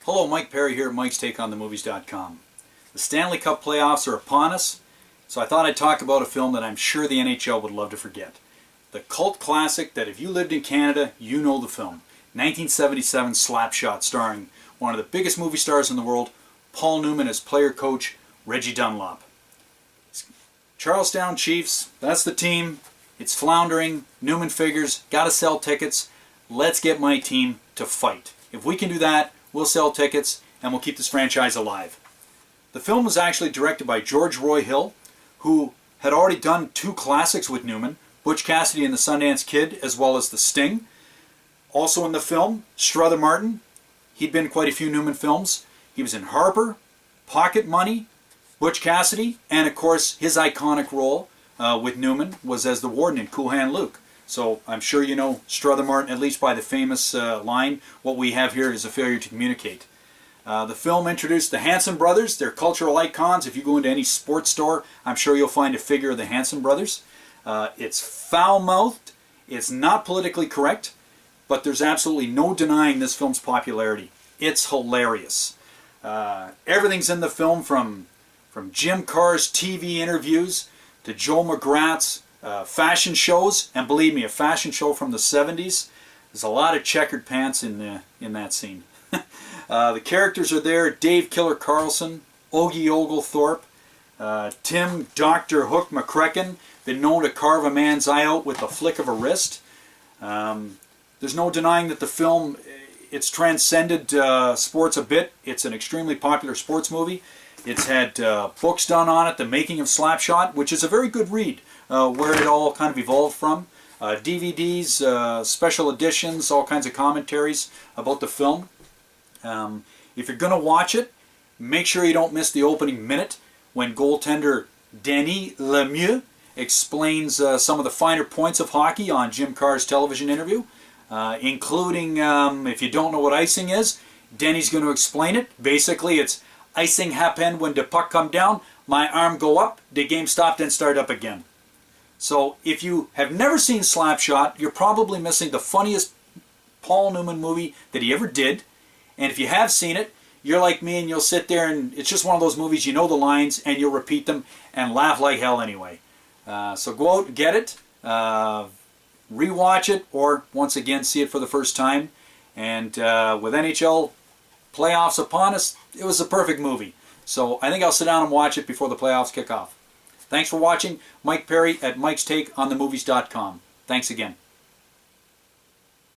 Hello, Mike Perry here at Mike's Take on the Movies.com. The Stanley Cup playoffs are upon us, so I thought I'd talk about a film that I'm sure the NHL would love to forget. The cult classic that if you lived in Canada, you know the film. 1977 Slapshot, starring one of the biggest movie stars in the world, Paul Newman as player coach Reggie Dunlop. Charlestown Chiefs, that's the team. It's floundering. Newman figures, gotta sell tickets. Let's get my team to fight. If we can do that, we'll sell tickets and we'll keep this franchise alive. The film was actually directed by George Roy Hill, who had already done two classics with Newman, Butch Cassidy and the Sundance Kid, as well as The Sting. Also in the film, Strother Martin. He'd been in quite a few Newman films. He was in Harper, Pocket Money, Butch Cassidy, and of course his iconic role with Newman was as the warden in Cool Hand Luke. So I'm sure you know Strother Martin, at least by the famous line, "What we have here is a failure to communicate." The film introduced the Hanson brothers. They're cultural icons. If you go into any sports store, I'm sure you'll find a figure of the Hanson brothers. It's foul-mouthed. It's not politically correct, but there's absolutely no denying this film's popularity. It's hilarious. Everything's in the film, from Jim Carr's TV interviews to Joe McGrath's fashion shows, and believe me, a fashion show from the 70s. There's a lot of checkered pants in that scene. The characters are there: Dave Killer Carlson, Ogie Oglethorpe, Tim Dr. Hook McCracken, been known to carve a man's eye out with the flick of a wrist. There's no denying that the film, it's transcended sports a bit. It's an extremely popular sports movie. It's had books done on it, The Making of Slapshot, which is a very good read, where it all kind of evolved from. DVDs, special editions, all kinds of commentaries about the film. If you're going to watch it, make sure you don't miss the opening minute when goaltender Denis Lemieux explains some of the finer points of hockey on Jim Carr's television interview, including, if you don't know what icing is, Denny's going to explain it. Basically, it's icing happen when the puck come down, my arm go up, the game stopped and start up again. So if you have never seen Slapshot, you're probably missing the funniest Paul Newman movie that he ever did. And if you have seen it, you're like me and you'll sit there and it's just one of those movies, you know the lines and you'll repeat them and laugh like hell anyway. So go out and get it, rewatch it, or once again see it for the first time. And with NHL playoffs upon us, it was a perfect movie. So I think I'll sit down and watch it before the playoffs kick off. Thanks for watching. Mike Perry at Mike's Take on the Movies.com. Thanks again.